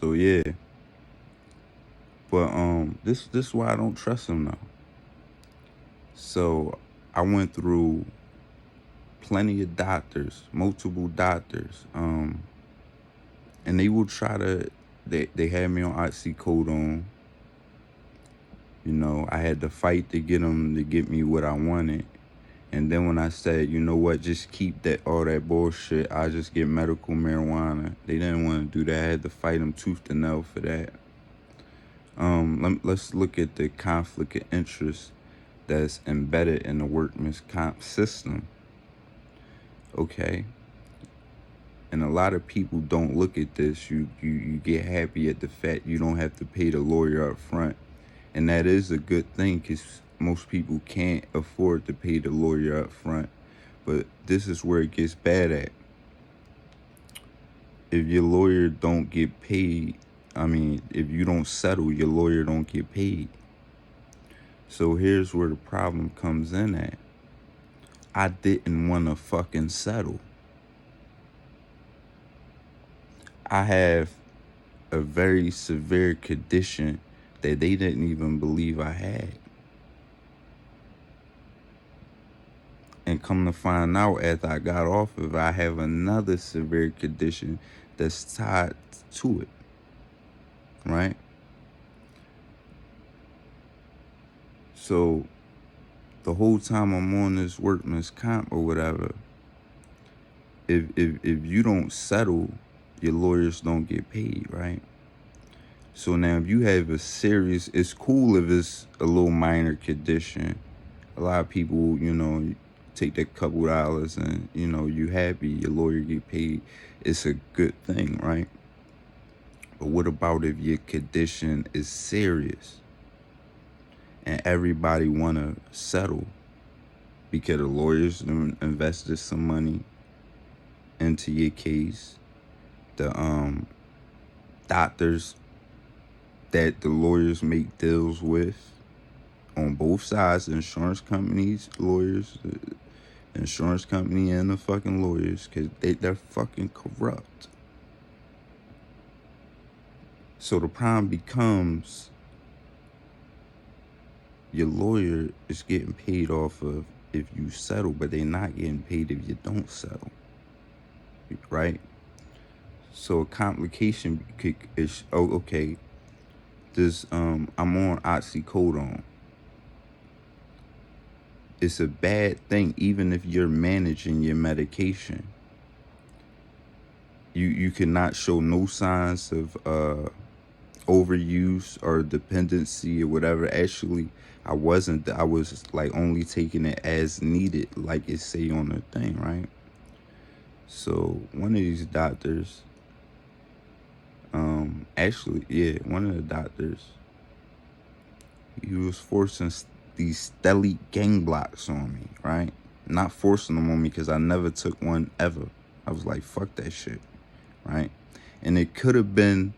So yeah, but this is why I don't trust him now. So I went through plenty of doctors, multiple doctors, and they will try to. They had me on oxycodone. You know, I had to fight to get them to get me what I wanted. And then when I said, you know what, just keep that all that bullshit, I just get medical marijuana. They didn't want to do that. I had to fight them tooth and nail for that. Let's look at the conflict of interest that's embedded in the workman's comp system. Okay. And a lot of people don't look at this. You get happy at the fact you don't have to pay the lawyer up front. And that is a good thing because most people can't afford to pay the lawyer up front. But this is where it gets bad at. If your lawyer don't get paid, if you don't settle, your lawyer don't get paid. So here's where the problem comes in at. I didn't want to fucking settle. I have a very severe condition that they didn't even believe I had. And come to find out after I got off of it, I have another severe condition that's tied to it. Right? So the whole time I'm on this workman's comp or whatever, if you don't settle, your lawyers don't get paid, right? So now if you have a serious, it's cool if it's a little minor condition. A lot of people, take that couple dollars and, you happy, your lawyer get paid. It's a good thing, right? But what about if your condition is serious and everybody want to settle because the lawyers invested some money into your case? The doctors that the lawyers make deals with on both sides, the insurance companies, lawyers, the insurance company and the fucking lawyers, because they're fucking corrupt. So the problem becomes your lawyer is getting paid off of if you settle, but they're not getting paid if you don't settle, right? So a complication is, okay, I'm on oxycodone. It's a bad thing even if you're managing your medication. You cannot show no signs of overuse or dependency or whatever. Actually, I wasn't. I was like only taking it as needed, like it say on the thing, right? So one of these doctors, one of the doctors, he was forcing these stellate gang blocks on me, right? Not forcing them on me because I never took one ever. I was like, fuck that shit, right? And it could have been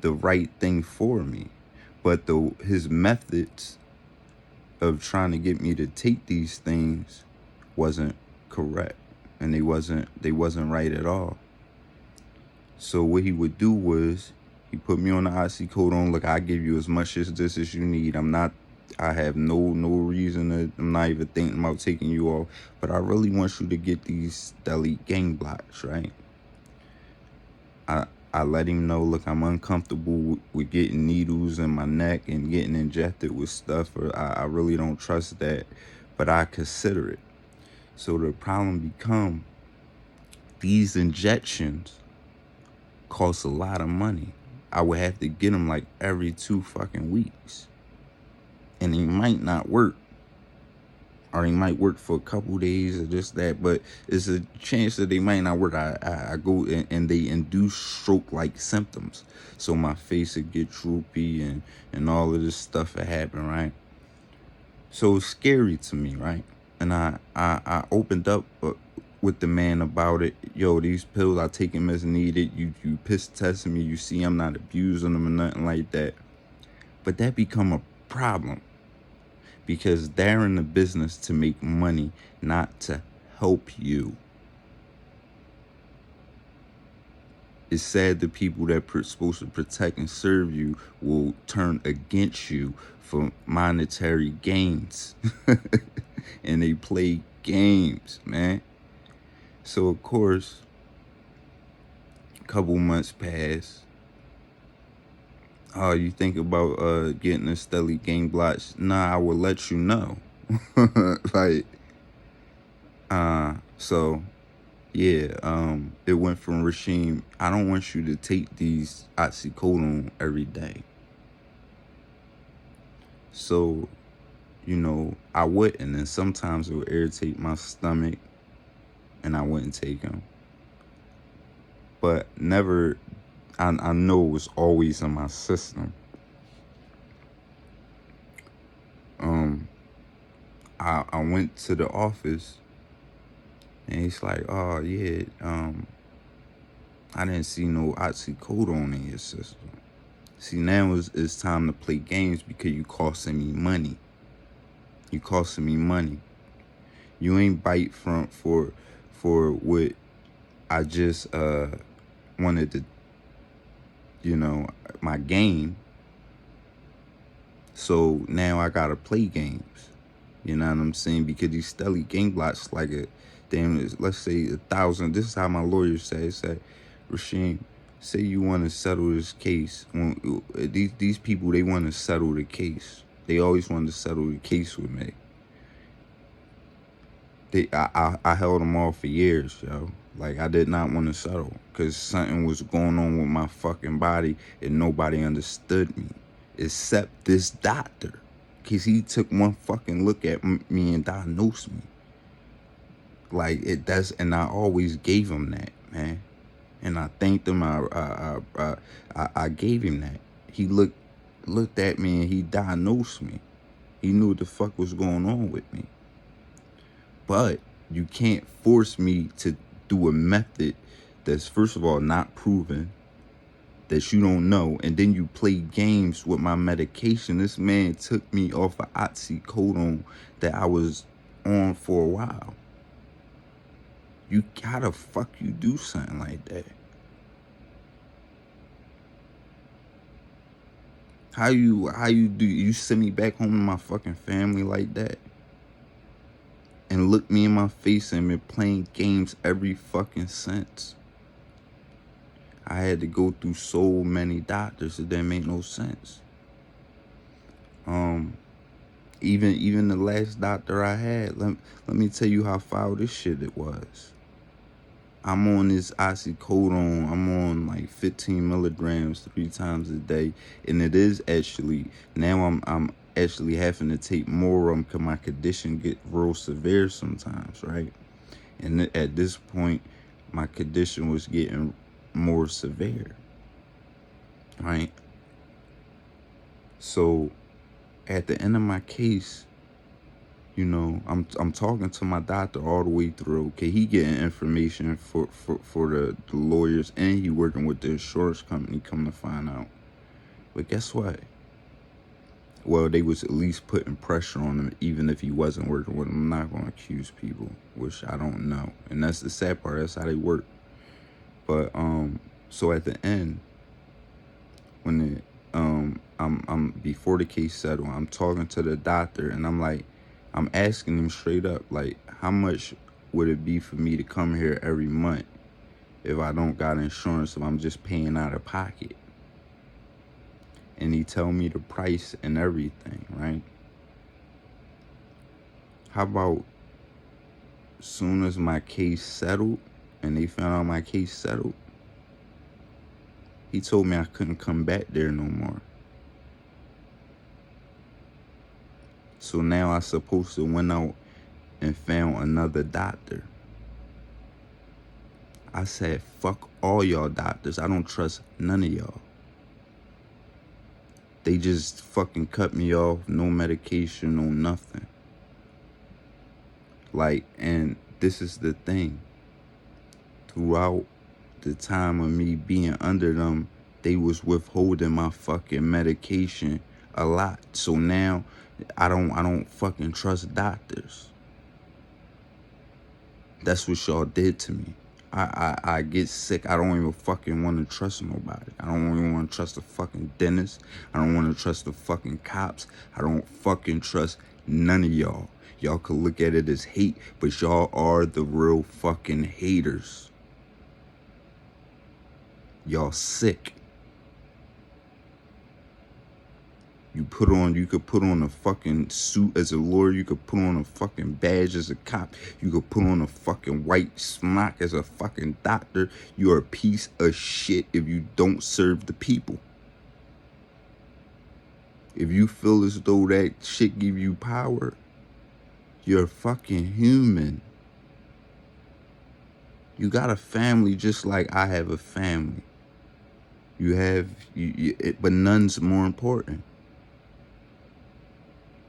the right thing for me, but his methods of trying to get me to take these things wasn't correct, and they wasn't right at all. So what he would do was he put me on the oxycodone. Look, I give you as much as this as you need. I have no reason to, I'm not even thinking about taking you off, but I really want you to get these stellate gang blocks, right? I let him know, look, I'm uncomfortable with getting needles in my neck and getting injected with stuff, or I really don't trust that, but I consider it. So the problem become, these injections cost a lot of money. I would have to get them like every 2 fucking weeks. And they might not work. Or they might work for a couple days or just that, but it's a chance that they might not work. I go and they induce stroke-like symptoms. So my face would get droopy and all of this stuff would happen, right? So it's scary to me, right? And I opened up with the man about it. Yo, these pills, I take them as needed. You piss testing me. You see I'm not abusing them or nothing like that. But that become a problem. Because they're in the business to make money, not to help you. It's sad the people that are supposed to protect and serve you will turn against you for monetary gains. And they play games, man. So, of course, a couple months pass. Oh, you think about getting a steady game blotch? Nah, I will let you know. Like, so yeah, it went from Rasheem, I don't want you to take these oxycodone every day. So, I wouldn't, and sometimes it would irritate my stomach, and I wouldn't take them. But never, I know it was always in my system. I went to the office, and he's like, oh yeah, I didn't see no oxycodone in your system. See, now it's time to play games because you costing me money. You costing me money. You ain't bite for what I just wanted to, my game. So now I gotta play games. You know what I'm saying? Because these steady game blocks like a damn, let's say 1,000. This is how my lawyer said, Rasheem, say you want to settle this case. These people, they want to settle the case. They always want to settle the case with me. I held them off for years, yo. Like, I did not want to settle because something was going on with my fucking body and nobody understood me except this doctor. Because he took one fucking look at me and diagnosed me. Like, and I always gave him that, man. And I thanked him. I gave him that. He looked at me and he diagnosed me. He knew what the fuck was going on with me. But you can't force me to do a method that's, first of all, not proven, that you don't know, and then you play games with my medication. This man took me off of oxycodone that I was on for a while. You gotta you do something like that. How you do, you send me back home to my fucking family like that? And look me in my face and been playing games every fucking since. I had to go through so many doctors, it didn't make no sense. Even the last doctor I had, let me tell you how foul this shit it was. I'm on this oxycodone. I'm on like 15 milligrams 3 times a day, and it is actually, now I'm actually having to take more of them because my condition get real severe sometimes, right? And at this point, my condition was getting more severe, right? So at the end of my case, I'm talking to my doctor all the way through. Okay, he getting information for the lawyers, and he working with the insurance company, come to find out. But guess what? Well, they was at least putting pressure on him, even if he wasn't working with them. I'm not going to accuse people, which I don't know. And that's the sad part. That's how they work. But, so at the end, when I'm before the case settled, I'm talking to the doctor, and I'm asking him straight up, like, how much would it be for me to come here every month if I don't got insurance, if I'm just paying out of pocket? And he tell me the price and everything, right? How about soon as my case settled and they found out my case settled, he told me I couldn't come back there no more. So now I supposed to went out and found another doctor. I said, fuck all y'all doctors. I don't trust none of y'all. They just fucking cut me off, no medication, no nothing. Like, and this is the thing. Throughout the time of me being under them, they was withholding my fucking medication a lot. So now I don't fucking trust doctors. That's what y'all did to me. I get sick. I don't even fucking want to trust nobody. I don't even want to trust the fucking dentist. I don't want to trust the fucking cops. I don't fucking trust none of y'all. Y'all could look at it as hate, but y'all are the real fucking haters. Y'all sick. You could put on a fucking suit as a lawyer. You could put on a fucking badge as a cop. You could put on a fucking white smock as a fucking doctor. You're a piece of shit if you don't serve the people. If you feel as though that shit give you power, you're fucking human. You got a family just like I have a family. But none's more important.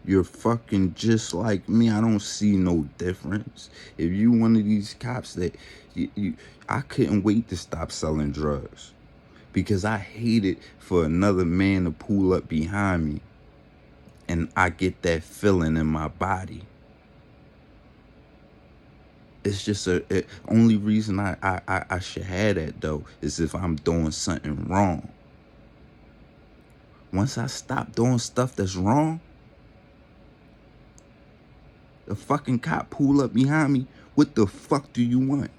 You're fucking just like me. I don't see no difference. If you one of these cops that I couldn't wait to stop selling drugs because I hated for another man to pull up behind me and I get that feeling in my body. It's just only reason I should have that though is if I'm doing something wrong. Once I stop doing stuff that's wrong, the fucking cop pull up behind me. What the fuck do you want?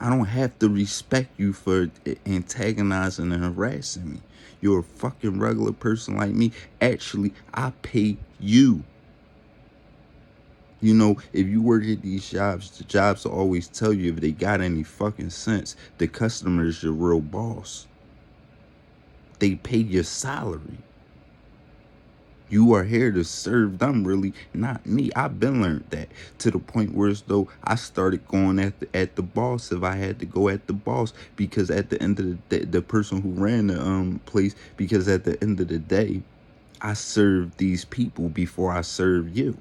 I don't have to respect you for antagonizing and harassing me. You're a fucking regular person like me. Actually, I pay you. You know, if you work at these jobs, the jobs will always tell you if they got any fucking sense, the customer is your real boss. They pay your salary. You are here to serve them, really, not me. I've been learned that to the point where as though I started going at the boss if I had to go at the boss, because at the end of the day, the person who ran the place, because at the end of the day, I served these people before I served you.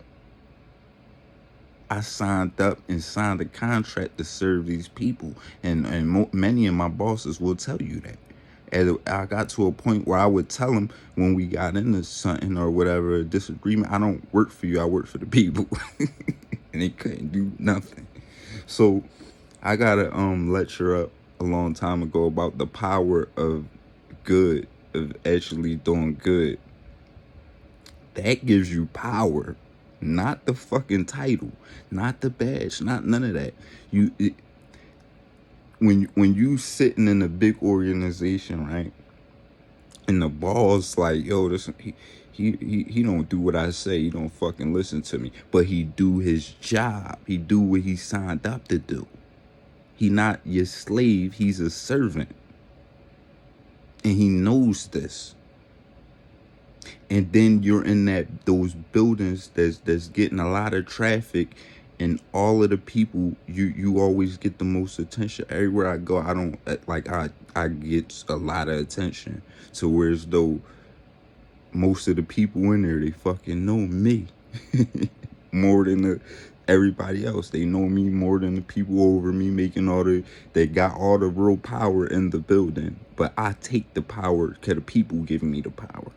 I signed up and signed a contract to serve these people, and many of my bosses will tell you that. And I got to a point where I would tell them when we got into something or whatever, a disagreement, I don't work for you, I work for the people. And they couldn't do nothing. So I got a lecture up a long time ago about the power of good, of actually doing good. That gives you power, not the fucking title, not the badge, not none of that. When you sitting in a big organization, right, and the boss like, yo, this he don't do what I say, he don't fucking listen to me, but he do his job, he do what he signed up to do. He not your slave, he's a servant, and he knows this. And then you're in those buildings that's getting a lot of traffic, and all of the people, you always get the most attention. Everywhere I go, I get a lot of attention. So whereas though most of the people in there, they fucking know me more than everybody else. They know me more than the people over me they got all the real power in the building. But I take the power because the people give me the power.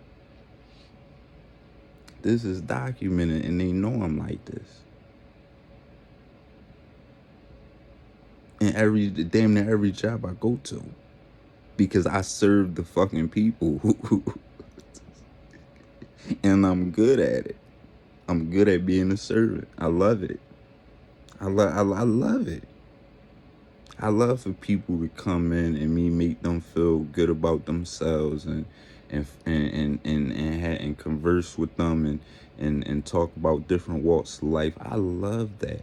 This is documented, and they know I'm like this. And damn near every job I go to, because I serve the fucking people. And I'm good at it. I'm good at being a servant. I love it. I love it. I love for people to come in and me make them feel good about themselves and converse with them and talk about different walks of life. I love that.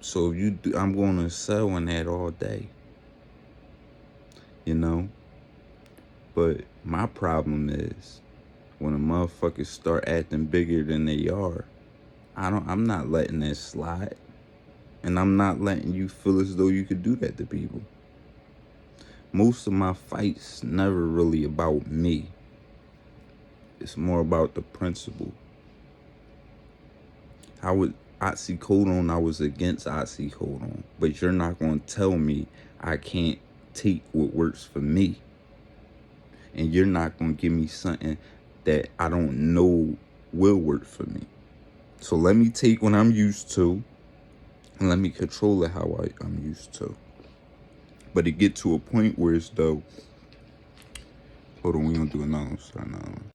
So I'm gonna sell on that all day. You know? But my problem is when a motherfucker start acting bigger than they are, I'm not letting that slide. And I'm not letting you feel as though you could do that to people. Most of my fights never really about me. It's more about the principle. Oxycodone, I was against oxycodone. But you're not going to tell me I can't take what works for me. And you're not going to give me something that I don't know will work for me. So let me take what I'm used to and let me control it how I'm used to. But it get to a point where it's though, hold on, we gonna do another one.